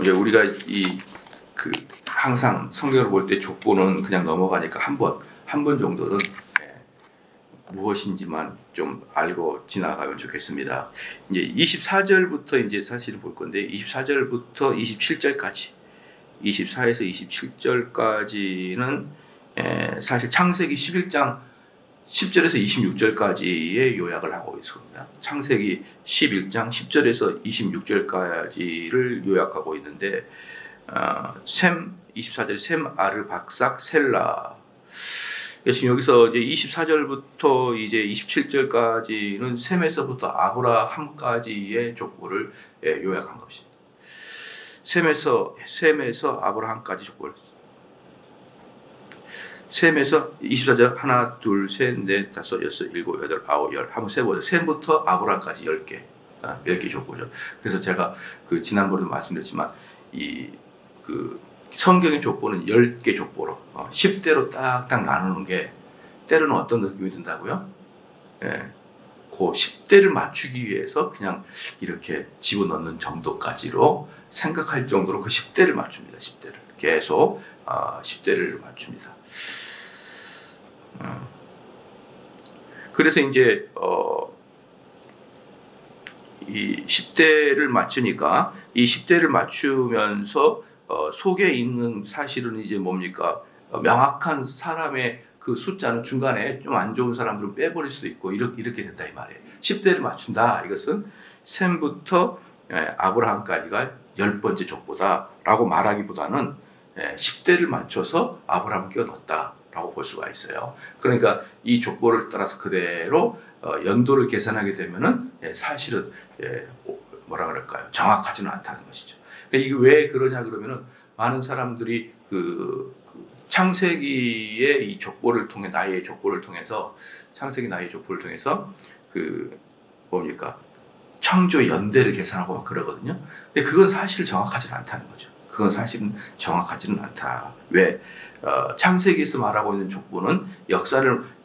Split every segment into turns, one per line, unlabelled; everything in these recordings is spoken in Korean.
이제 우리가 항상 성경을 볼 때 족보는 그냥 넘어가니까 한 번 정도는 무엇인지만 좀 알고 지나가면 좋겠습니다. 이제 24절부터 이제 사실을 볼 건데 24절부터 27절까지 24에서 27절까지는 사실 창세기 11장 10절에서 26절까지의 요약을 하고 있습니다. 창세기 11장 10절에서 26절까지를 요약하고 있는데 셈 24절 셈 아르박삭 셀라. 지금 여기서 이제 24절부터 이제 27절까지는 셈에서부터 아브라함까지의 족보를 요약한 것입니다. 셈에서 아브라함까지 족보를. 셈에서 24절 하나, 둘, 셋, 넷, 다섯, 여섯, 일곱, 여덟, 아홉, 열 한번 세보죠. 셈부터 아브라함까지 10개, 10개 족보죠. 그래서 제가 지난번에도 말씀드렸지만 성경의 족보는 10개 족보로 10대로 딱딱 나누는 게 때로는 어떤 느낌이 든다고요? 그 10대를 맞추기 위해서 그냥 이렇게 집어넣는 정도까지로 생각할 정도로 그 10대를 맞춥니다. 10대를 계속 10대를 맞춥니다. 그래서 이제 이 10대를 맞추니까 이 10대를 맞추면서 속에 있는 사실은 이제 뭡니까? 명확한 사람의 그 숫자는 중간에 좀 안 좋은 사람들은 빼버릴 수도 있고 이렇게 된다 이 말이에요. 10대를 맞춘다. 이것은 셈부터 아브라함까지가 10번째 족보다라고 말하기보다는 10대를 맞춰서 아브라함을 끼워 넣었다라고 볼 수가 있어요. 그러니까 이 족보를 따라서 그대로 연도를 계산하게 되면은 사실은 뭐라 그럴까요? 정확하지는 않다는 것이죠. 이게 왜 그러냐 그러면은 많은 사람들이 창세기의 이 족보를 통해 나의 족보를 통해서 창세기 나의 족보를 통해서 뭡니까? 창조 연대를 계산하고 막 그러거든요. 근데 그건 사실 정확하지는 않다는 거죠. 그건 사실은 정확하지는 않다. 왜? 창세기에서 말하고 있는 족보는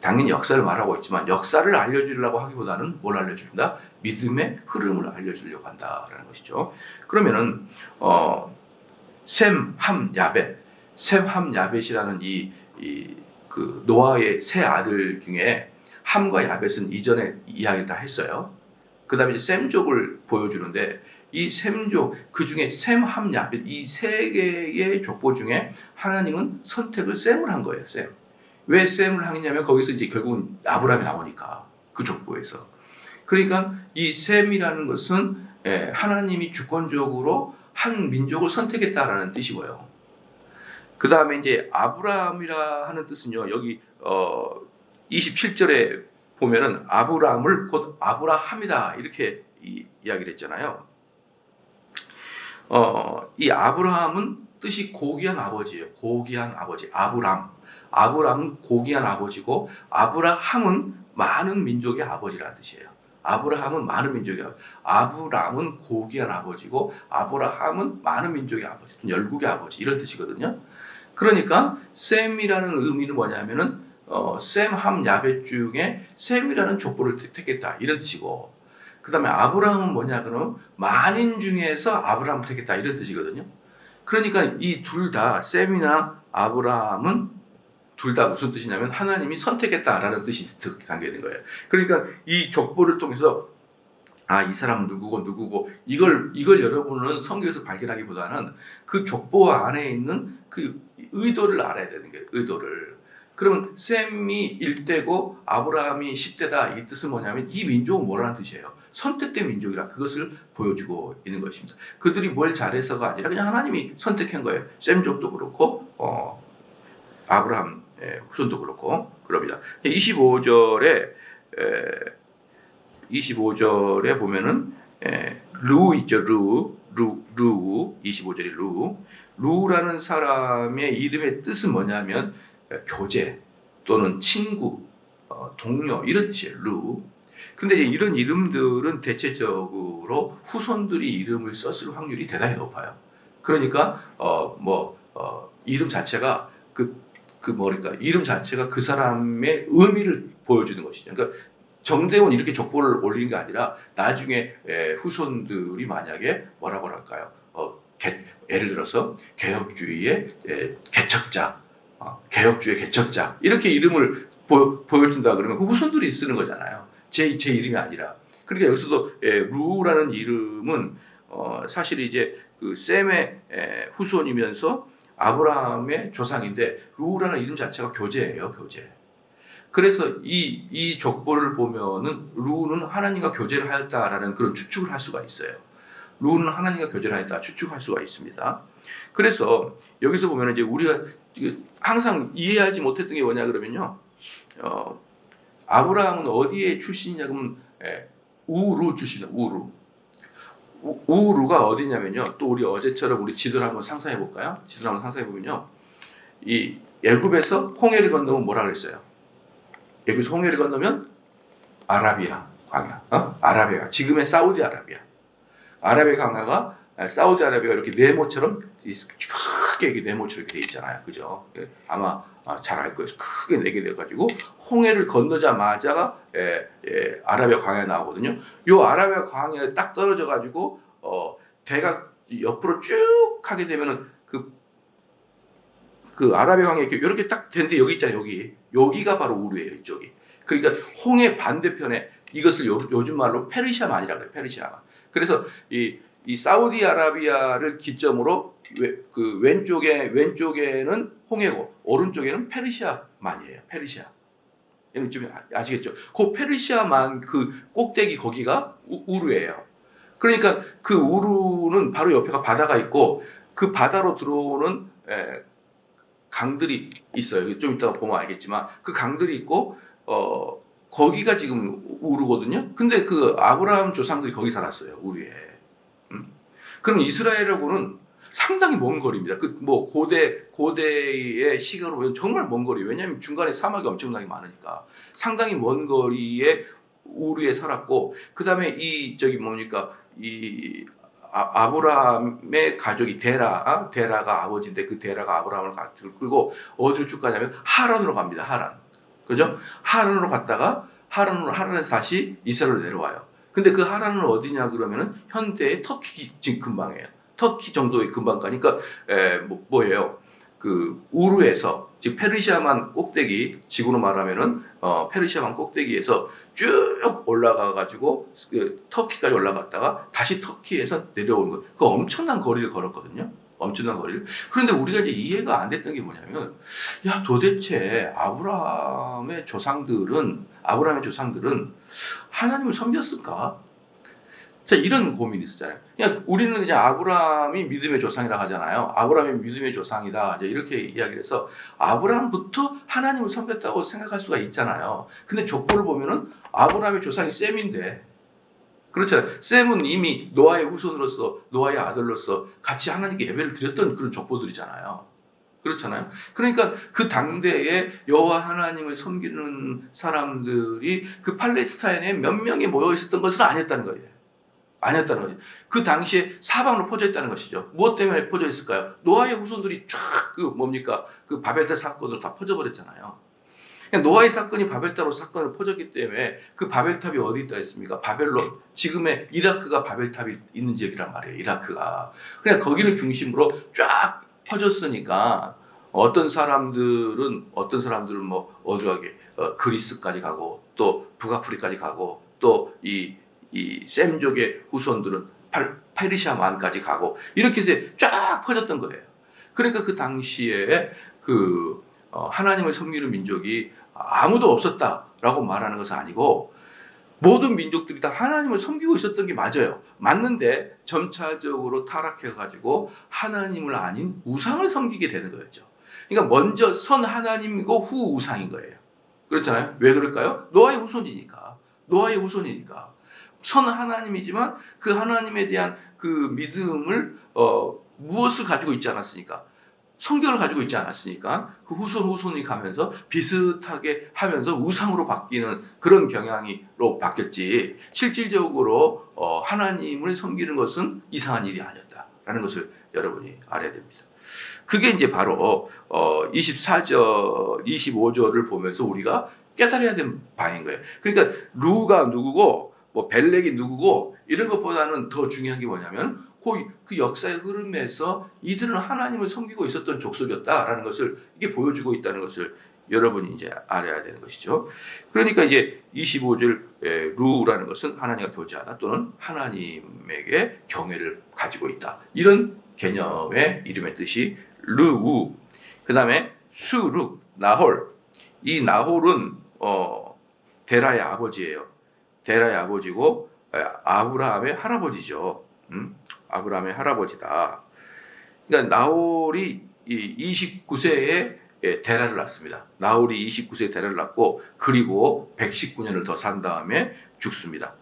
당연히 역사를 말하고 있지만 역사를 알려주려고 하기보다는 뭘 알려준다? 믿음의 흐름을 알려주려고 한다라는 것이죠. 그러면은 셈, 함, 야벳, 셈, 함, 야벳이라는 그 노아의 세 아들 중에 함과 야벳은 이전에 이야기를 다 했어요. 그 다음에 셈족을 보여주는데 이 셈족, 그 중에 셈, 함, 야벳 이 세 개의 족보 중에 하나님은 선택을 셈을 한 거예요. 셈. 왜 셈을 하느냐면 거기서 이제 결국은 아브라함이 나오니까 그 족보에서. 그러니까 이 셈이라는 것은 하나님이 주권적으로 한 민족을 선택했다라는 뜻이고요. 그 다음에 이제 아브라함이라 하는 뜻은요. 여기 27절에 보면은 아브라함을 곧 아브라함이다 이렇게 이야기를 했잖아요. 이 아브라함은 뜻이 고귀한 아버지예요. 고귀한 아버지. 아브라함은 고귀한 아버지고 아브라함은 많은 민족의 아버지라는 뜻이에요. 아브라함은 많은 민족의 아버지. 아브라함은 고귀한 아버지고 아브라함은 많은 민족의 아버지. 열국의 아버지 이런 뜻이거든요. 그러니까 셈이라는 의미는 뭐냐면은 셈, 함, 야벳 중에 셈이라는 족보를 택했다 이런 뜻이고 그 다음에 아브라함은 뭐냐 그러면 만인 중에서 아브라함을 택했다 이런 뜻이거든요. 그러니까 이 둘 다 셈이나 아브라함은 둘 다 무슨 뜻이냐면 하나님이 선택했다라는 뜻이 담겨있는 거예요. 그러니까 이 족보를 통해서 이 사람은 누구고 이걸 여러분은 성경에서 발견하기보다는 그 족보 안에 있는 그 의도를 알아야 되는 거예요. 의도를. 그러면 셈이 1대고 아브라함이 10대다 이 뜻은 뭐냐면 이 민족은 뭐라는 뜻이에요. 선택된 민족이라 그것을 보여주고 있는 것입니다. 그들이 뭘 잘해서가 아니라 그냥 하나님이 선택한 거예요. 셈족도 그렇고 아브라함 후손도 그렇고 그럽니다. 25절에 보면은 루 있죠. 루 25절이 루라는 사람의 이름의 뜻은 뭐냐면 교제 또는 친구, 동료 이런 뜻이에요. 루. 근데 이런 이름들은 대체적으로 후손들이 이름을 썼을 확률이 대단히 높아요. 그러니까 이름 자체가 이름 자체가 그 사람의 의미를 보여주는 것이죠. 그러니까 정대원 이렇게 족보를 올리는 게 아니라 나중에 후손들이 만약에 뭐라고 할까요? 예를 들어서 개혁주의의 개척자, 개혁주의 개척자 이렇게 이름을 보여준다 그러면 그 후손들이 쓰는 거잖아요. 제 이름이 아니라. 그러니까 여기서도 루라는 이름은 사실 이제 그 셈의 후손이면서 아브라함의 조상인데 루라는 이름 자체가 교제예요, 교제. 그래서 이 족보를 보면은 루는 하나님과 교제를 하였다라는 그런 추측을 할 수가 있어요. 루는 하나님과 교제를 하였다 추측할 수가 있습니다. 그래서 여기서 보면 이제 우리가 항상 이해하지 못했던 게 뭐냐 그러면요, 아브라함은 어디에 출신이냐 그러면 우루 출신이다. 우루가 어디냐면요, 또 우리 어제처럼 우리 지도를 한번 상상해 볼까요? 지도를 한번 상상해 보면요, 이 애굽에서 홍해를 건너면 뭐라 그랬어요? 애굽에서 홍해를 건너면 아라비아 광야, 아라비아, 지금의 사우디아라비아. 아라비아 강가가 사우디아라비아가 이렇게 네모처럼 크게 이렇게 네모처럼 이렇게 돼 있잖아요, 그죠? 아마 잘 알 거예요. 크게 내게 돼가지고 홍해를 건너자마자가 아라비아 광야 나오거든요. 요 아라비아 광야에 딱 떨어져가지고 대가 옆으로 쭉 하게 되면은 그 아라비아 광야 이렇게 딱 되는데 여기 있잖아요. 여기가 바로 우르예요, 이쪽이. 그러니까 홍해 반대편에 이것을 요즘 말로 페르시아만이라고 그래요, 페르시아만. 그래서 이 사우디아라비아를 기점으로 그 왼쪽에는 홍해고 오른쪽에는 페르시아만이에요. 페르시아. 여러분 좀 아시겠죠? 그 페르시아만 그 꼭대기 거기가 우르예요. 그러니까 그 우르는 바로 옆에가 바다가 있고 그 바다로 들어오는 강들이 있어요. 좀 이따가 보면 알겠지만 그 강들이 있고 거기가 지금 우르거든요. 근데 그 아브라함 조상들이 거기 살았어요, 우르에. 그럼 이스라엘하고는 상당히 먼 거리입니다. 그 뭐 고대의 시각으로 보면 정말 먼 거리. 왜냐하면 중간에 사막이 엄청나게 많으니까 상당히 먼 거리에 우르에 살았고, 그 다음에 이 아브라함의 가족이 데라가 아버지인데 그 데라가 아브라함을 끌고 어디로 쭉 가냐면 하란으로 갑니다. 하란. 그죠? 하란으로 갔다가 하란에서 다시 이스라엘로 내려와요. 근데 그 하란은 어디냐 그러면은 현대의 터키 지금 근방이에요. 터키 정도의 근방 가니까 뭐예요? 그 우르에서 즉 페르시아만 꼭대기, 지구로 말하면은 페르시아만 꼭대기에서 쭉 올라가 가지고 그 터키까지 올라갔다가 다시 터키에서 내려오는 거. 그 엄청난 거리를 걸었거든요. 엄청난 거리를. 그런데 우리가 이제 이해가 안 됐던 게 뭐냐면, 야, 도대체 아브라함의 조상들은 하나님을 섬겼을까? 자, 이런 고민이 있었잖아요. 그냥 우리는 그냥 아브라함이 믿음의 조상이라고 하잖아요. 아브라함이 믿음의 조상이다, 이제 이렇게 이야기를 해서 아브라함부터 하나님을 섬겼다고 생각할 수가 있잖아요. 근데 족보를 보면은 아브라함의 조상이 셈인데, 그렇잖아요. 셈은 이미 노아의 후손으로서, 노아의 아들로서 같이 하나님께 예배를 드렸던 그런 족보들이잖아요. 그렇잖아요. 그러니까 그 당대에 여호와 하나님을 섬기는 사람들이 그 팔레스타인에 몇 명이 모여 있었던 것은 아니었다는 거예요. 그 당시에 사방으로 퍼져 있다는 것이죠. 무엇 때문에 퍼져 있을까요? 노아의 후손들이 쫙 그 바벨탑 사건으로 다 퍼져버렸잖아요. 그러니까 노아의 사건이 바벨탑으로 사건을 퍼졌기 때문에 그 바벨탑이 어디 있다 했습니까? 바벨론, 지금의 이라크가 바벨탑이 있는 지역이란 말이에요. 이라크가. 그러니까 거기를 중심으로 쫙 퍼졌으니까 어떤 사람들은 뭐 어디로 가게 그리스까지 가고 또 북아프리카까지 가고 또 이 셈족의 후손들은 페르시아만까지 가고 이렇게 해서 쫙 퍼졌던 거예요. 그러니까 그 당시에 하나님을 섬기는 민족이 아무도 없었다라고 말하는 것은 아니고 모든 민족들이 다 하나님을 섬기고 있었던 게 맞아요. 맞는데 점차적으로 타락해가지고 하나님을 아닌 우상을 섬기게 되는 거였죠. 그러니까 먼저 선 하나님이고 후 우상인 거예요. 그렇잖아요. 왜 그럴까요? 노아의 후손이니까. 선 하나님이지만 그 하나님에 대한 그 믿음을 무엇을 가지고 있지 않았으니까, 성경을 가지고 있지 않았으니까 그 후손이 가면서 비슷하게 하면서 우상으로 바뀌는 그런 경향으로 바뀌었지, 실질적으로 하나님을 섬기는 것은 이상한 일이 아니었다라는 것을 여러분이 알아야 됩니다. 그게 이제 바로 24절, 25절을 보면서 우리가 깨달아야 되는 바인 거예요. 그러니까 루가 누구고 뭐 벨렉이 누구고 이런 것보다는 더 중요한 게 뭐냐면 그 역사의 흐름에서 이들은 하나님을 섬기고 있었던 족속이었다라는 것을 이게 보여주고 있다는 것을 여러분이 이제 알아야 되는 것이죠. 그러니까 이제 25절 루라는 것은 하나님과 교제하다 또는 하나님에게 경외를 가지고 있다. 이런 개념의 이름의 뜻이 르우. 그 다음에 수룩, 나홀. 이 나홀은 데라의 아버지예요. 데라의 아버지고 아브라함의 할아버지죠. 아브라함의 할아버지다. 그러니까 나홀이 29세에 데라를 낳습니다. 나홀이 29세에 데라를 낳고 그리고 119년을 더 산 다음에 죽습니다.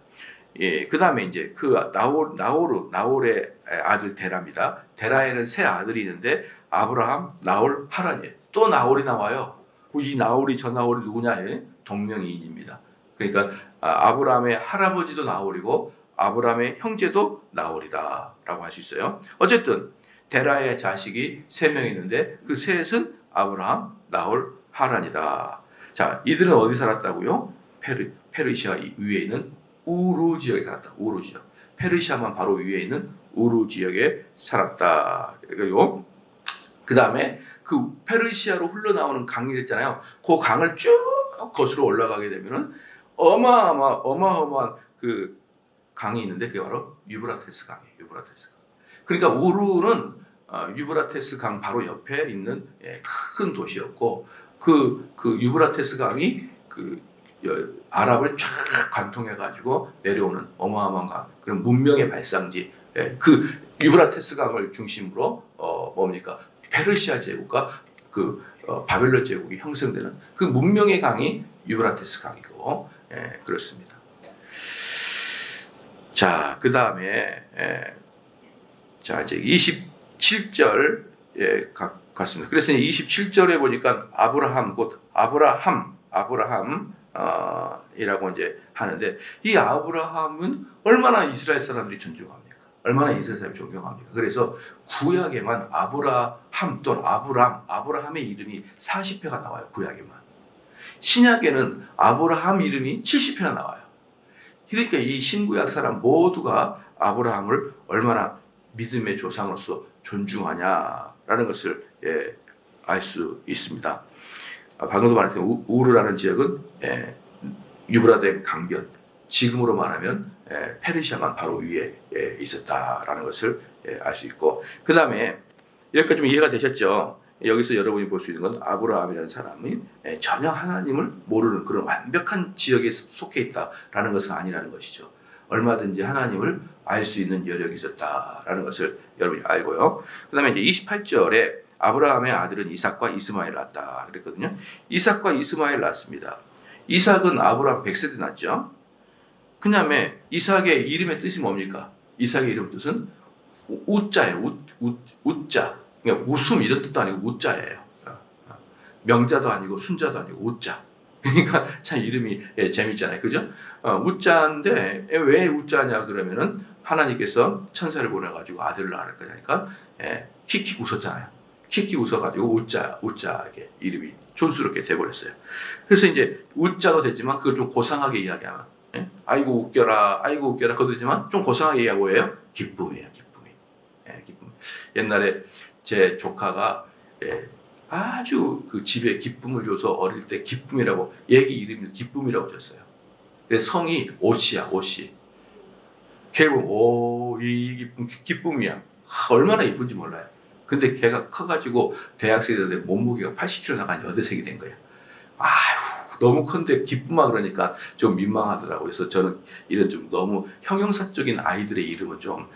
예, 그 다음에 이제 그 나홀의 아들 데라입니다. 데라에는 세 아들이 있는데 아브라함, 나홀, 하란이에요. 또 나홀이 나와요. 이 나홀이 저 나홀이 누구냐? 동명이인입니다. 그러니까 아브라함의 할아버지도 나홀이고 아브라함의 형제도 나홀이다라고 할 수 있어요. 어쨌든 데라의 자식이 3명 있는데 그 셋은 아브라함, 나홀, 하란이다. 자, 이들은 어디 살았다고요? 페르시아 위에 있는 우루 지역에 살았다. 우루 지역. 페르시아만 바로 위에 있는 우루 지역에 살았다. 그리고 그 다음에 그 페르시아로 흘러나오는 강이 있잖아요. 그 강을 쭉 거슬러 올라가게 되면은 어마어마한 그 강이 있는데 그게 바로 유브라테스 강이에요. 유브라테스 강. 그러니까 우루는 유브라테스 강 바로 옆에 있는 큰 도시였고 그 유브라테스 강이 그 아랍을 쫙 관통해 가지고 내려오는 어마어마한 강, 그런 문명의 발상지. 그 유브라테스 강을 중심으로 뭡니까? 페르시아 제국과 그 바벨론 제국이 형성되는 그 문명의 강이 유브라테스 강이고, 그렇습니다. 자, 그 다음에 자 이제 27절 갔습니다. 그래서 27절에 보니까 아브라함이라고 이제 하는데, 이 아브라함은 얼마나 이스라엘 사람들이 존중합니까? 얼마나 이스라엘 사람이 존경합니까? 그래서 구약에만 아브라함 또는 아브라함의 이름이 40회가 나와요. 구약에만. 신약에는 아브라함 이름이 70회나 나와요. 그러니까 이 신구약 사람 모두가 아브라함을 얼마나 믿음의 조상으로서 존중하냐라는 것을 알 수 있습니다. 방금도 말했던 우르라는 지역은 유브라데 강변, 지금으로 말하면 페르시아만 바로 위에 있었다라는 것을 알 수 있고, 그 다음에 여기까지 좀 이해가 되셨죠? 여기서 여러분이 볼 수 있는 건 아브라함이라는 사람이 전혀 하나님을 모르는 그런 완벽한 지역에 속해 있다라는 것은 아니라는 것이죠. 얼마든지 하나님을 알 수 있는 여력이 있었다라는 것을 여러분이 알고요. 그 다음에 이제 28절에 아브라함의 아들은 이삭과 이스마엘을 낳았다 그랬거든요. 이삭과 이스마엘 낳았습니다. 이삭은 아브라함 100세대 낳았죠. 그 다음에 이삭의 이름의 뜻이 뭡니까? 이삭의 이름 뜻은 우자예요. 우자. 그러니까 웃음 이런 뜻도 아니고 우자예요. 명자도 아니고 순자도 아니고 우자. 그러니까 참 이름이 재밌잖아요. 그죠? 우자인데 왜 우자냐 그러면은 하나님께서 천사를 보내가지고 아들을 낳을 거니까 킥킥 웃었잖아요. 킥킥 웃어가지고 우자 이렇게 이름이 촌스럽게 돼버렸어요. 그래서 이제 우자도 됐지만 그걸 좀 고상하게 이야기하면 아이고 웃겨라 그것도 되지만 좀 고상하게 이야기하면 뭐예요? 기쁨이에요. 기쁨. 옛날에 제 조카가 아주 그 집에 기쁨을 줘서 어릴 때 기쁨이라고, 얘기 이름이 기쁨이라고 줬어요. 성이 오씨야, 오씨. 걔고 이 기쁨이야. 얼마나 이쁜지 몰라요. 근데 걔가 커가지고 대학생이 됐는데 몸무게가 80kg 나간 여대생이 된 거예요. 아휴, 너무 큰데 기쁨아 그러니까 좀 민망하더라고요. 그래서 저는 이런 좀 너무 형용사적인 아이들의 이름은 좀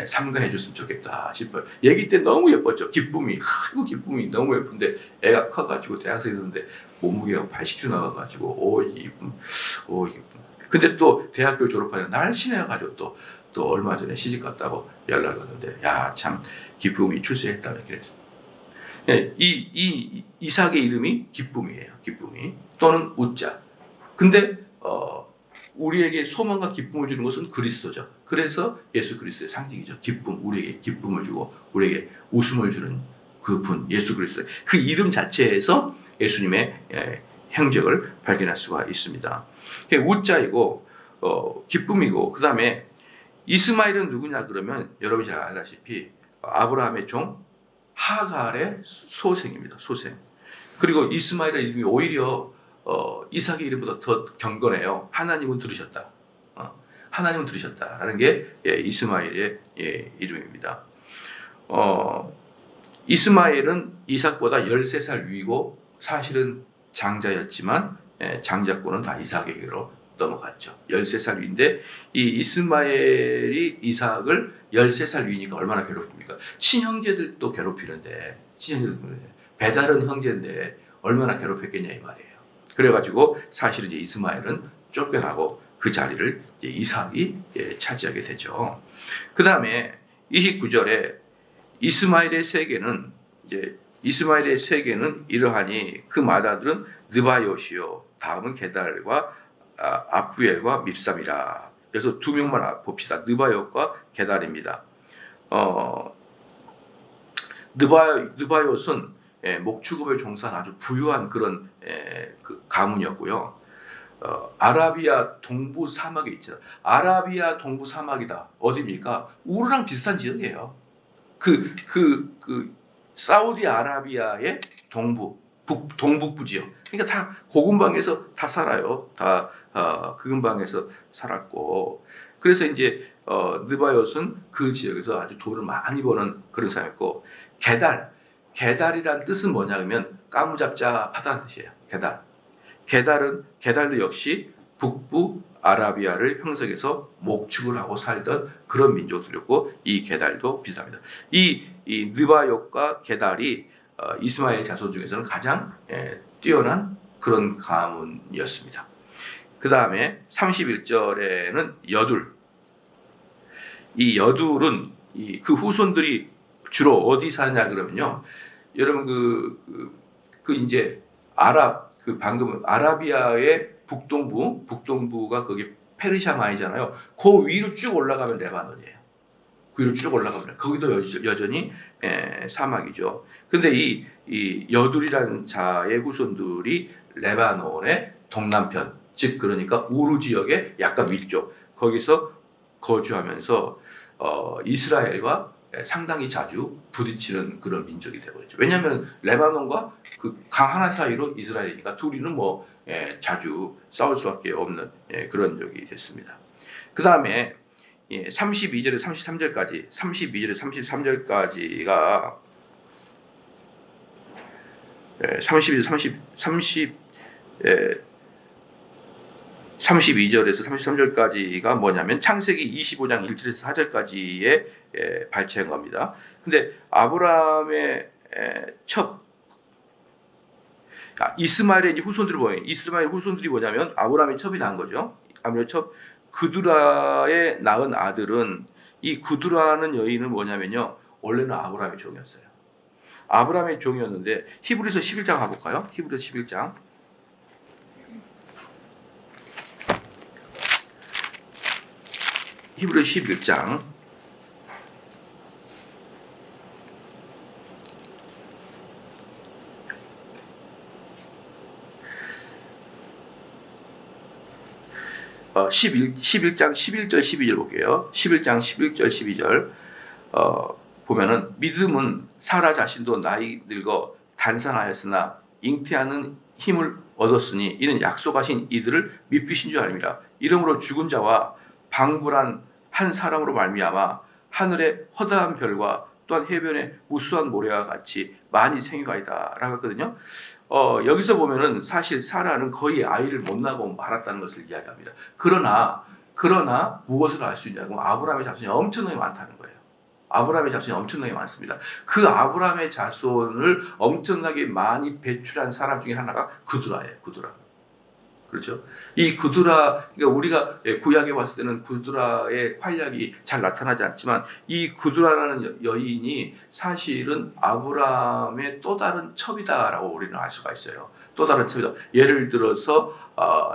삼가해 줬으면 좋겠다 싶어요. 얘기 때 너무 예뻤죠. 기쁨이. 아이고 기쁨이 너무 예쁜데 애가 커가지고 대학생이 됐는데 몸무게가 80kg 나가가지고 이쁨. 근데 또 대학교 졸업하면 날씬해가지고 또 얼마 전에 시집 갔다고 연락이 왔는데, 야, 참 기쁨이 출세했다 이렇게 했어요. 이 이삭의 이름이 기쁨이에요. 기쁨이 또는 우자. 근데 우리에게 소망과 기쁨을 주는 것은 그리스도죠. 그래서 예수 그리스도의 상징이죠. 기쁨, 우리에게 기쁨을 주고 우리에게 웃음을 주는 그분 예수 그리스도. 그 이름 자체에서 예수님의 행적을 발견할 수가 있습니다. 우자이고 기쁨이고, 그 다음에 이스마엘은 누구냐 그러면 여러분이 잘 알다시피 아브라함의 종 하갈의 소생입니다. 소생. 그리고 이스마엘의 이름이 오히려 이삭의 이름보다 더 경건해요. 하나님은 들으셨다. 하나님은 들으셨다라는 게 이스마엘의 이름입니다. 이스마엘은 이삭보다 13살 위고 사실은 장자였지만 장자권은 다 이삭에게로 넘어갔죠. 13살 위인데 이 이스마엘이 이삭을 13살 위니까 얼마나 괴롭습니까? 친형제들도 괴롭히는데 배다른 형제인데 얼마나 괴롭혔겠냐 이 말이에요. 그래가지고 사실은 이제 이스마엘은 쫓겨나고 그 자리를 이제 이삭이 차지하게 되죠. 그 다음에 29절에 이스마엘의 세계는 이러하니 그 마다들은 느바요시요 다음은 게달과 아프엘과 밉삼이라. 그래서 두 명만 봅시다. 느바요과 게달입니다. 느바요스는 목축업에 종사한 아주 부유한 그런 그 가문이었고요. 아라비아 동부 사막에 있죠. 아라비아 동부 사막이다. 어디입니까? 우르랑 비슷한 지역이에요. 그 사우디 아라비아의 동북부 지역. 그러니까 다 고근방에서 다 살아요. 다 그 근방에서 살았고. 그래서 이제 느바요스는 그 지역에서 아주 돈을 많이 버는 그런 사람이었고, 게달이란 뜻은 뭐냐면 까무잡잡하다는 뜻이에요. 게달도 역시 북부 아라비아를 형성해서 목축을 하고 살던 그런 민족들이었고, 이 게달도 비슷합니다. 이 느바요과 게달이 이스마엘 자손 중에서는 가장 뛰어난 그런 가문이었습니다. 그 다음에 31절에는 이 여둘은 그 후손들이 주로 어디 사냐 그러면요, 여러분 이제 방금 아라비아의 북동부가 거기 페르시아만이잖아요. 그 위로 쭉 올라가면 레바논이에요. 그 위로 쭉 올라가면 거기도 여전히 사막이죠. 근데 이 여둘이라는 자의 후손들이 레바논의 동남편, 즉 그러니까 우루 지역의 약간 위쪽, 거기서 거주하면서 이스라엘과 상당히 자주 부딪히는 그런 민족이 되어버렸죠. 왜냐하면 레바논과 그 강 하나 사이로 이스라엘이니까 둘이는 자주 싸울 수밖에 없는 그런 적이 됐습니다. 그 다음에 32절에 33절까지, 32절에 33절까지가 32절에서 33절까지가 뭐냐면 창세기 25장 1절에서 4절까지의 발췌한 겁니다. 근데 아브라함의 이스마엘의 후손들이 뭐냐면 아브라함의 첩이 낳은 거죠. 아브라함의 첩 구두라의 낳은 아들은, 이 구두라는 여인은 뭐냐면요, 원래는 아브라함의 종이었어요. 아브라함의 종이었는데 히브리서 11장 가볼까요? 히브리서 11장. 히브리서 11장 11장 11절 12절 볼게요. 11장 11절 12절 보면은 믿음은 사라 자신도 나이 늙어 단산하였으나 잉태하는 힘을 얻었으니 이는 약속하신 이들을 믿으신 줄 알미라. 이러므로 죽은 자와 방불한 한 사람으로 말미암아 하늘의 허다한 별과 또한 해변의 무수한 모래와 같이 많이 생겨가이다 라고 했거든요. 여기서 보면은 사실 사라는 거의 아이를 못 낳고 말았다는 것을 이야기합니다. 그러나 무엇을 알 수 있냐고, 아브라함의 자손이 엄청나게 많다는 거예요. 아브라함의 자손이 엄청나게 많습니다. 그 아브라함의 자손을 엄청나게 많이 배출한 사람 중에 하나가 구두라예요. 구두라. 그렇죠? 이 구두라, 그러니까 우리가 구약에 봤을 때는 구두라의 활약이 잘 나타나지 않지만, 이 구두라라는 여인이 사실은 아브라함의 또 다른 첩이다라고 우리는 알 수가 있어요. 또 다른 첩이다. 예를 들어서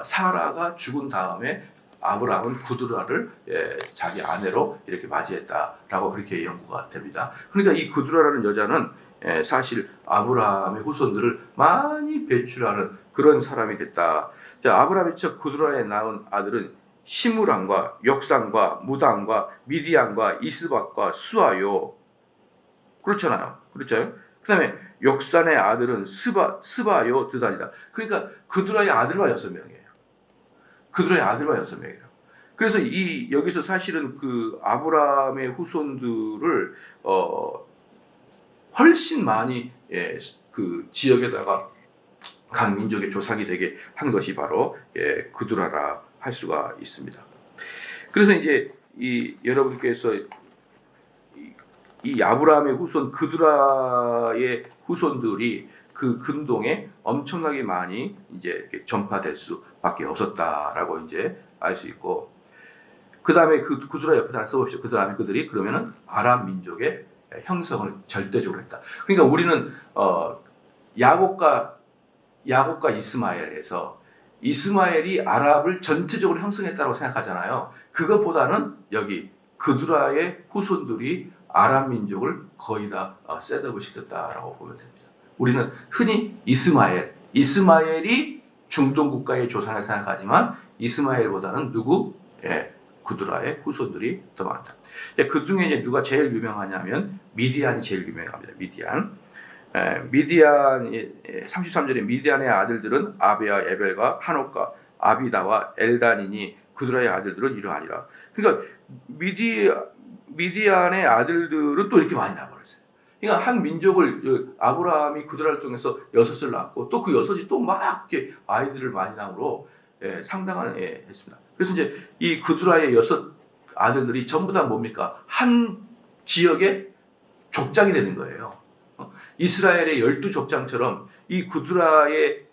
사라가 죽은 다음에 아브라함은 구두라를 자기 아내로 이렇게 맞이했다라고 그렇게 연구가 됩니다. 그러니까 이 구두라라는 여자는 사실 아브라함의 후손들을 많이 배출하는 그런 사람이 됐다. 자, 아브라함의 첩 구두라에 낳은 아들은 시므랑과 역산과 무당과 미디안과 이스박과 수아요. 그렇잖아요. 그렇죠? 그다음에 역산의 아들은 스바요 드단이다. 그러니까 그드라의 아들만 6명이에요. 그들의 아들만 6명이에요. 그래서 여기서 사실은 그 아브라함의 후손들을 훨씬 많이 그 지역에다가 각 민족의 조상이 되게 한 것이 바로 그두라라 할 수가 있습니다. 그래서 이제 여러분께서 이 아브라함의 후손 그두라의 후손들이 그 근동에 엄청나게 많이 이제 전파될 수밖에 없었다라고 이제 알 수 있고, 그 다음에 그 그두라 옆에 하나 써봅시다. 그 다음에 그들이 그러면은 아람 민족의 형성을 절대적으로 했다. 그러니까 우리는 야곱과 이스마엘에서 이스마엘이 아랍을 전체적으로 형성했다고 생각하잖아요. 그것보다는 여기 그두라의 후손들이 아람 민족을 거의 다 셋업을 시켰다라고 보면 됩니다. 우리는 흔히 이스마엘이 중동 국가의 조상을 생각하지만 이스마엘보다는 누구? 그두라의 후손들이 더 많다. 그 중에 이제 누가 제일 유명하냐면 미디안이 제일 유명합니다. 미디안 33절에 미디안의 아들들은 아베와 에벨과 하녹과 아비다와 엘단이니 그두라의 아들들은 이러하니라. 그러니까 미디안의 아들들은 또 이렇게 많이 나버렸어요. 그러니까 한 민족을 아브라함이 그두라를 통해서 6을 낳고 또 그 6이 또 막 이렇게 아이들을 많이 낳으로 상당한 했습니다. 그래서 이제 이 그두라의 6 아들들이 전부 다 뭡니까? 한 지역의 족장이 되는 거예요. 이스라엘의 12족장처럼 이 그두라의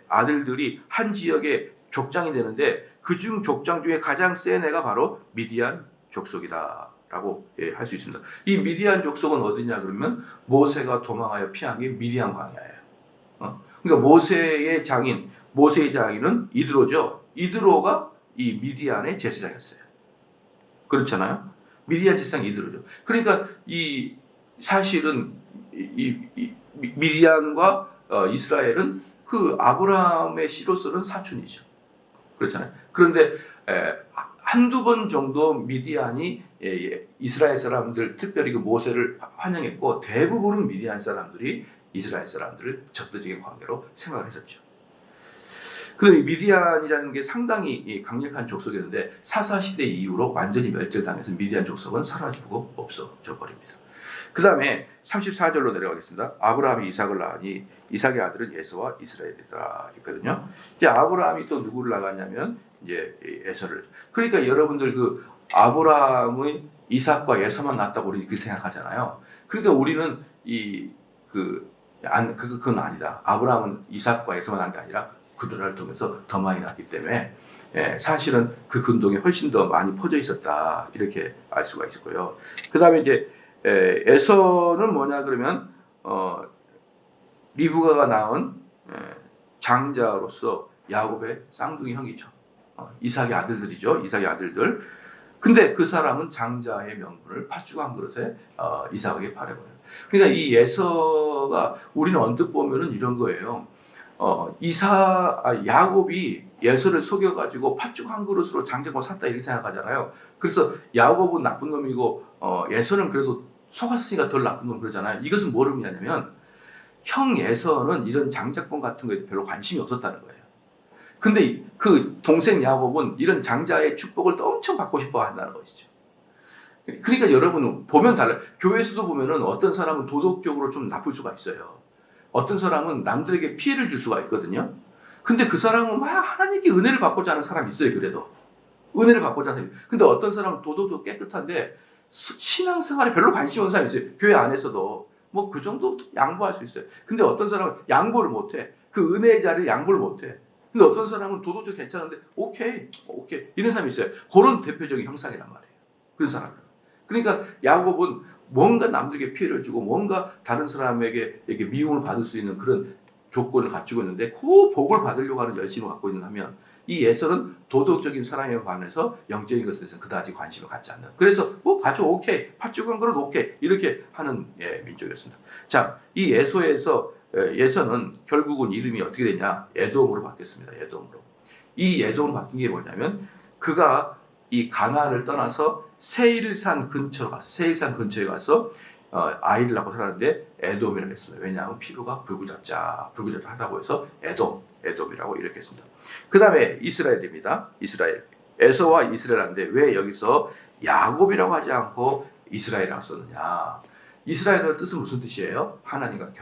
아들들이 한 지역의 족장이 되는데 그중 족장 중에 가장 센 애가 바로 미디안 족속이다라고 할 수 있습니다. 이 미디안 족속은 어디냐 그러면 모세가 도망하여 피한 게 미디안 광야예요. 그러니까 모세의 장인은 이드로죠. 이드로가 이 미디안의 제사장이었어요. 그렇잖아요. 미디안 제사장 이드로죠. 그러니까 이 사실은 미디안과 이스라엘은 그 아브라함의 씨로서는 사촌이죠. 그렇잖아요. 그런데 한두 번 정도 미디안이 이스라엘 사람들, 특별히 그 모세를 환영했고, 대부분은 미디안 사람들이 이스라엘 사람들을 적대적인 관계로 생각을 했었죠. 그런데 미디안이라는 게 상당히 강력한 족속이었는데 사사시대 이후로 완전히 멸절당해서 미디안 족속은 사라지고 없어져 버립니다. 그 다음에 34절로 내려가겠습니다. 아브라함이 이삭을 낳으니 이삭의 아들은 예서와 이스라엘이라 있거든요. 이제 아브라함이 또 누구를 낳았냐면 이제 에서를. 그러니까 여러분들 그 아브라함의 이삭과 예서만 낳았다고 우리 그렇게 생각하잖아요. 그러니까 우리는 그건 아니다. 아브라함은 이삭과 예서만 낳은 게 아니라 그들을 통해서 더 많이 낳았기 때문에 사실은 그 근동에 훨씬 더 많이 퍼져 있었다. 이렇게 알 수가 있고요. 그 다음에 이제 에서는 뭐냐 그러면 리브가가 낳은 장자로서 야곱의 쌍둥이 형이죠. 이삭의 아들들이죠. 이삭의 아들들. 근데 그 사람은 장자의 명분을 팥죽 한 그릇에 이삭에게 바래버려요. 그러니까 이 에서가 우리는 언뜻 보면은 이런 거예요. 야곱이 예서를 속여가지고 팥죽 한 그릇으로 장자를 샀다 이렇게 생각하잖아요. 그래서 야곱은 나쁜 놈이고 예서는 그래도 속았으니까 덜 나쁜 놈 그러잖아요. 이것은 뭘 의미하냐면 형 예서는 이런 장자권 같은 거에 별로 관심이 없었다는 거예요. 근데 그 동생 야곱은 이런 장자의 축복을 또 엄청 받고 싶어 한다는 것이죠. 그러니까 여러분 보면 달라요. 교회에서도 보면은 어떤 사람은 도덕적으로 좀 나쁠 수가 있어요. 어떤 사람은 남들에게 피해를 줄 수가 있거든요. 근데 그 사람은 막 하나님께 은혜를 받고자 하는 사람이 있어요. 그래도 은혜를 받고자 하는 사람이. 근데 어떤 사람은 도덕도 깨끗한데 신앙생활에 별로 관심이 없는 사람이 있어요. 교회 안에서도 뭐 그 정도 양보할 수 있어요. 근데 어떤 사람은 양보를 못해. 그 은혜의 자리에 양보를 못해. 근데 어떤 사람은 도덕적으로 괜찮은데 오케이 이런 사람이 있어요. 그런 대표적인 형상이란 말이에요. 그런 사람은. 그러니까 야곱은 뭔가 남들에게 피해를 주고 뭔가 다른 사람에게 이렇게 미움을 받을 수 있는 그런 조건을 갖추고 있는데 그 복을 받으려고 하는 열심을 갖고 있는가 하면 이 예설은 도덕적인 사랑에 반해서 영적인 것에 대해서 그다지 관심을 갖지 않는. 그래서 가져 오케이 팥죽한 거는 오케이 이렇게 하는 민족이었습니다. 자, 이 예서는 결국은 이름이 어떻게 되냐? 에돔으로 바뀌었습니다. 에돔으로. 이 에돔으로 바뀐 게 뭐냐면 그가 이 가나안을 떠나서 세일산 근처에 가서 아이를 낳고 살았는데 에돔이라고 했어요. 왜냐하면 피부가 불구잡자하다고 해서 에돔이라고 이렇게 했습니다. 그 다음에 이스라엘입니다. 이스라엘. 에서와 이스라엘인데 왜 여기서 야곱이라고 하지 않고 이스라엘이라고 썼느냐. 이스라엘의 뜻은 무슨 뜻이에요? 하나님과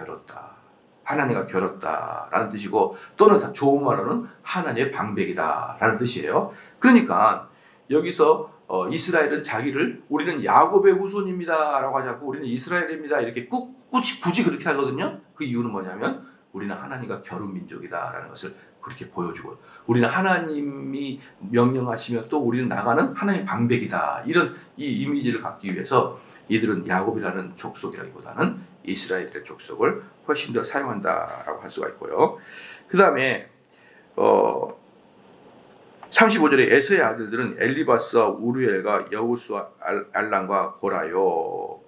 겨뤘다라는 뜻이고, 또는 좋은 말로는 하나님의 방백이다라는 뜻이에요. 그러니까 여기서 이스라엘은 자기를 우리는 야곱의 후손입니다라고 하지 않고 우리는 이스라엘입니다 이렇게 굳이 그렇게 하거든요. 그 이유는 뭐냐면 우리는 하나님과 겨룬 민족이다라는 것을 그렇게 보여주고, 우리는 하나님이 명령하시면 또 우리는 나가는 하나님의 방백이다, 이런 이 이미지를 갖기 위해서 이들은 야곱이라는 족속이라기보다는 이스라엘의 족속을 훨씬 더 사용한다라고 할 수가 있고요. 그 다음에 35절에 에서의 아들들은 엘리바스와 우르엘과 여우스와 알란과 고라요.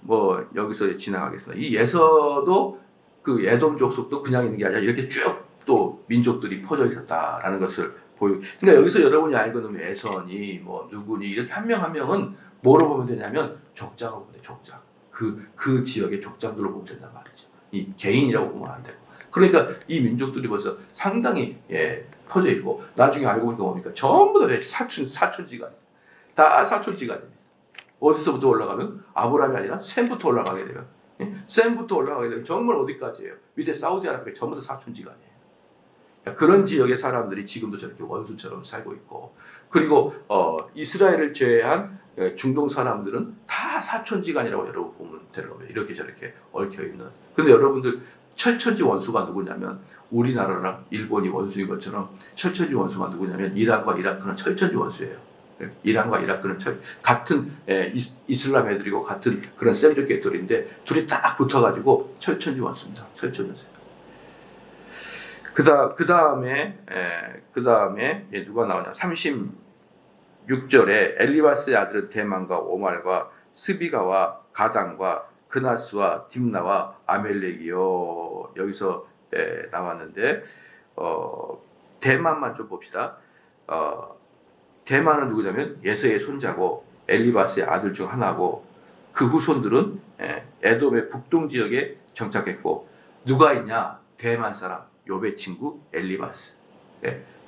뭐 여기서 지나가겠습니다. 이 에서도 그 에돔 족속도 그냥 있는 게 아니라 이렇게 쭉 또 민족들이 퍼져 있었다라는 것을 그러니까 여기서 여러분이 알고 있는 에선이 뭐 누구니 이렇게 한 명 한 명은 뭐로 보면 되냐면 족장으로 보면 돼. 족장. 그 지역의 족장들로 보면 된단 말이죠. 이 개인이라고 보면 안 되고. 그러니까 이 민족들이 벌써 상당히 퍼져 있고, 나중에 알고 보니까 전부 다 사촌지간이에요. 다 사촌지간입니다. 어디서부터 올라가면 아브라함이 아니라 셈부터 올라가게 되면, 셈부터 올라가게 되면 정말 어디까지예요? 밑에 사우디아라비아 전부 다 사촌지간이에요. 그런 지역의 사람들이 지금도 저렇게 원수처럼 살고 있고, 그리고 이스라엘을 제외한 중동 사람들은 다 사촌지간이라고 여러분 보면 되는 겁니다. 이렇게 저렇게 얽혀 있는. 근데 여러분들 철천지 원수가 누구냐면 우리나라랑 일본이 원수인 것처럼 철천지 원수가 누구냐면 이란과 이라크는 철천지 원수예요. 이란과 이라크는 같은 이슬람 애들이고 같은 그런 셈족 계통인데 둘이 딱 붙어가지고 철천지 원수입니다. 철천지 원수. 그 다음에 누가 나오냐? 36절에 엘리바스의 아들은 대만과 오말과 스비가와 가단과 그나스와 딥나와 아멜렉이요. 여기서 나왔는데 대만만 좀 봅시다. 대만은 누구냐면 예서의 손자고 엘리바스의 아들 중 하나고, 그 후손들은 에돔의 북동 지역에 정착했고, 누가 있냐? 대만 사람 욥의 친구 엘리바스.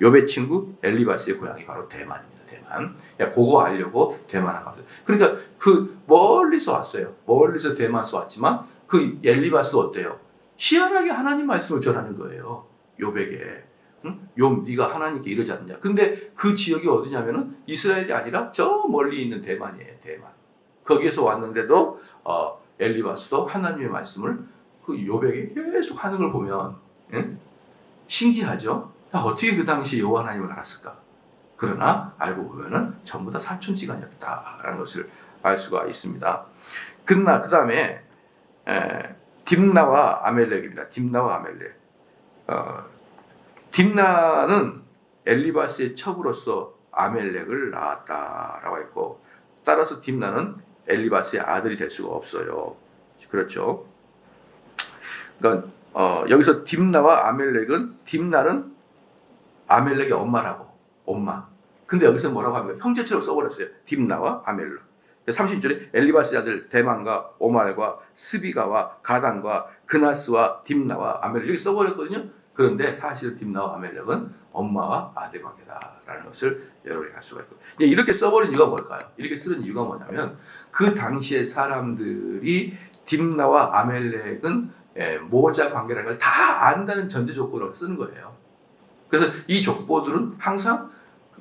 욥의 친구 엘리바스의 고향이 바로 대만입니다. 대만. 그거 알려고 대만에 갔어요. 그러니까 그 멀리서 왔어요. 멀리서 대만에서 왔지만 그 엘리바스도 어때요? 희한하게 하나님 말씀을 전하는 거예요. 욥에게. 응? 욥, 네가 하나님께 이러지 않느냐. 근데 그 지역이 어디냐면은 이스라엘이 아니라 저 멀리 있는 대만이에요. 대만. 거기에서 왔는데도 엘리바스도 하나님의 말씀을 그 욥에게 계속 하는 걸 보면, 응? 신기하죠? 어떻게 그 당시 여호와 하나님을 알았을까? 그러나 알고 보면은 전부 다 사촌지간이었다라는 것을 알 수가 있습니다. 그 다음에 딥나와 아멜렉입니다. 딥나와 아멜렉. 딥나는 엘리바스의 첩으로서 아멜렉을 낳았다라고 했고, 따라서 딥나는 엘리바스의 아들이 될 수가 없어요. 그렇죠? 그러니까 여기서 딥나와 아멜렉은, 딥나는 아멜렉의 엄마. 근데 여기서 뭐라고 합니까? 형제처럼 써버렸어요. 딥나와 아멜렉. 30절에 엘리바스의 아들 대만과 오말과 스비가와 가단과 그나스와 딥나와 아멜렉 이렇게 써버렸거든요. 그런데 사실은 딥나와 아멜렉은 엄마와 아들 관계다라는 것을 여러분이 알 수가 있고, 이렇게 써버린 이유가 뭘까요? 이렇게 쓰는 이유가 뭐냐면 그 당시의 사람들이 딥나와 아멜렉은 모자 관계라는 걸 다 안다는 전제 조건으로 쓰는 거예요. 그래서 이 족보들은 항상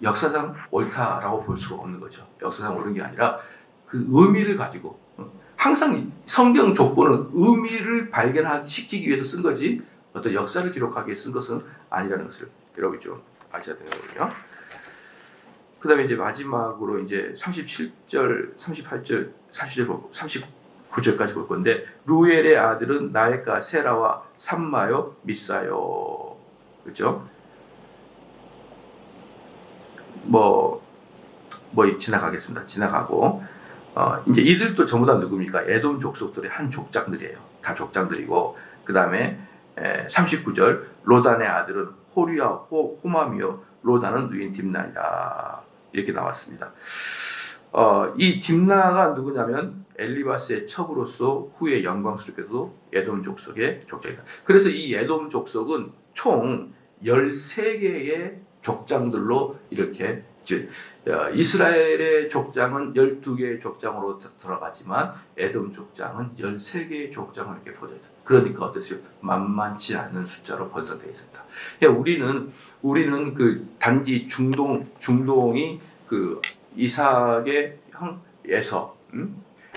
역사상 옳다라고 볼 수가 없는 거죠. 역사상 옳은 게 아니라 그 의미를 가지고, 항상 성경 족보는 의미를 발견시키기 위해서 쓴 거지 어떤 역사를 기록하기 위해 쓴 것은 아니라는 것을 여러분이 좀 아셔야 되는 거거든요. 그 다음에 이제 마지막으로 이제 37절, 38절, 40절, 39절까지 볼 건데, 루엘의 아들은 나헷과 세라와 삼마요, 미사요. 그렇죠? 지나가겠습니다. 지나가고, 이제 이들도 전부 다 누굽니까? 에돔 족속들의 한 족장들이에요. 다 족장들이고, 그 다음에 39절, 로단의 아들은 호리와 호마미요, 로다는 누인 딥나이다. 이렇게 나왔습니다. 이 딥나가 누구냐면 엘리바스의 첩으로서 후에 영광스럽게도 에돔 족속의 족장이다. 그래서 이 에돔 족속은 총 13개의 족장들로 이렇게 이스라엘의 족장은 12개의 족장으로 들어가지만 에돔 족장은 13개의 족장으로 이렇게 퍼져 있다. 그러니까 어떠세요? 만만치 않은 숫자로 번성되어 있습니다. 그러니까 우리는 그 단지 중동이 그 이삭의 형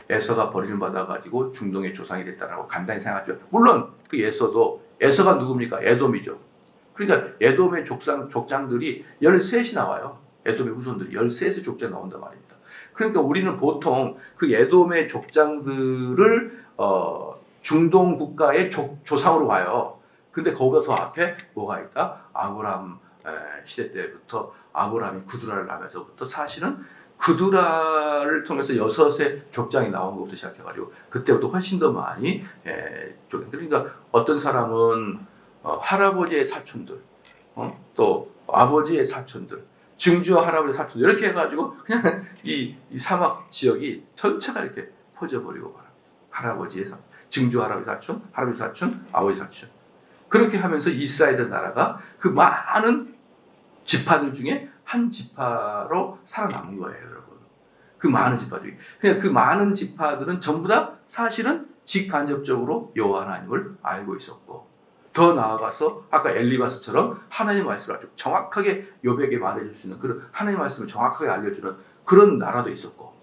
에서가 버림을 받아가지고 중동의 조상이 됐다라고 간단히 생각하죠. 물론 그 에서가 누굽니까? 에돔이죠. 그러니까 에돔의 족장들이 13이 나와요. 에돔의 후손들이 13의 족장이 나온단 말입니다. 그러니까 우리는 보통 그 에돔의 족장들을 중동 국가의 조상으로 봐요. 근데 거기서 앞에 뭐가 있다? 아브람 시대 때부터 아브람이 구두라를 낳으면서부터 사실은 구두라를 통해서 6의 족장이 나온 것부터 시작해가지고 그때부터 훨씬 더 많이 그러니까 어떤 사람은 할아버지의 사촌들, 또 아버지의 사촌들, 증조 할아버지 사촌들 이렇게 해가지고 그냥 이 사막 지역이 전체가 이렇게 퍼져버리고 말합니다. 할아버지의 사촌, 증조 할아버지 사촌, 할아버지 사촌, 아버지 사촌. 그렇게 하면서 이스라엘 나라가 그 많은 지파들 중에 한 지파로 살아남은 거예요, 여러분. 그 많은 지파 중에. 그러니까 그 많은 지파들은 전부 다 사실은 직간접적으로 여호와 하나님을 알고 있었고, 더 나아가서 아까 엘리바스처럼 하나님의 말씀을 아주 정확하게 욥에게 말해줄 수 있는 그런 하나님의 말씀을 정확하게 알려주는 그런 나라도 있었고,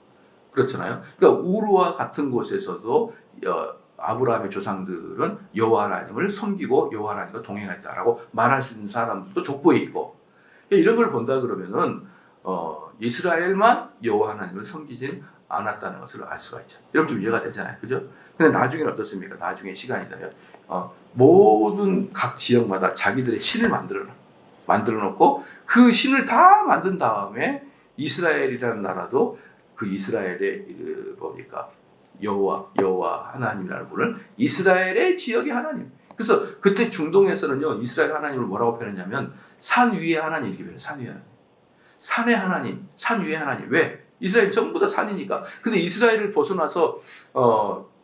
그렇잖아요. 그러니까 우르와 같은 곳에서도 아브라함의 조상들은 여호와 하나님을 섬기고 여호와 하나님과 동행했다라고 말할 수 있는 사람들도 족보에 있고, 이런 걸 본다 그러면은 이스라엘만 여호와 하나님을 섬기진 않았다는 것을 알 수가 있죠. 이러면 좀 이해가 되잖아요, 그죠? 근데 나중에는 어떻습니까? 나중에 시간이 되면 모든 각 지역마다 자기들의 신을 만들어 놓고 그 신을 다 만든 다음에 이스라엘이라는 나라도 그 이스라엘의 여호와 하나님이라는 분을 이스라엘의 지역의 하나님. 그래서 그때 중동에서는요 이스라엘 하나님을 뭐라고 표현했냐면 산 위의 하나님 이렇게 표현해요. 산 위의 하나님. 산의 하나님, 산 위의 하나님. 왜? 이스라엘 전부 다 산이니까. 근데 이스라엘을 벗어나서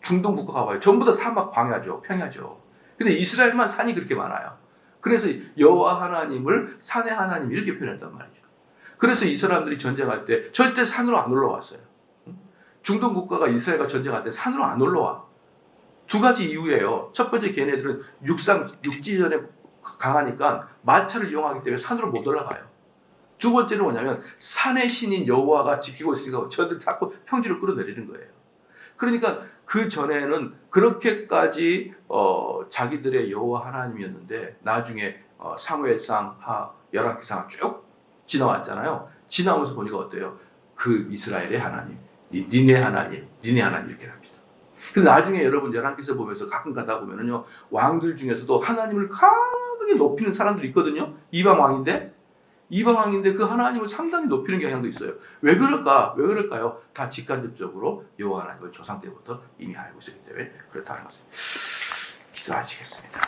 중동 국가 가봐요. 전부 다 사막 광야죠, 평야죠. 근데 이스라엘만 산이 그렇게 많아요. 그래서 여호와 하나님을 산의 하나님 이렇게 표현했단 말이죠. 그래서 이 사람들이 전쟁할 때 절대 산으로 안 올라왔어요. 중동 국가가 이스라엘과 전쟁할 때 산으로 안 올라와. 두 가지 이유예요. 첫 번째, 걔네들은 육지전에 강하니까 마차를 이용하기 때문에 산으로 못 올라가요. 두 번째는 뭐냐면 산의 신인 여호와가 지키고 있으니까 저들 자꾸 평지로 끌어내리는 거예요. 그러니까 그 전에는 그렇게까지 자기들의 여호와 하나님이었는데 나중에 사무엘상, 열왕기상 쭉 지나왔잖아요. 지나오면서 보니까 어때요? 그 이스라엘의 하나님, 니네 하나님 이렇게 합니다. 근데 나중에 여러분 열왕기서 보면서 가끔 가다 보면은요 왕들 중에서도 하나님을 강하게 높이는 사람들이 있거든요. 이방 왕인데 그 하나님을 상당히 높이는 경향도 있어요. 왜 그럴까요? 다 직간접적으로 여호와 하나님을 조상 때부터 이미 알고 있었기 때문에 그렇다는 것을 기도하시겠습니다.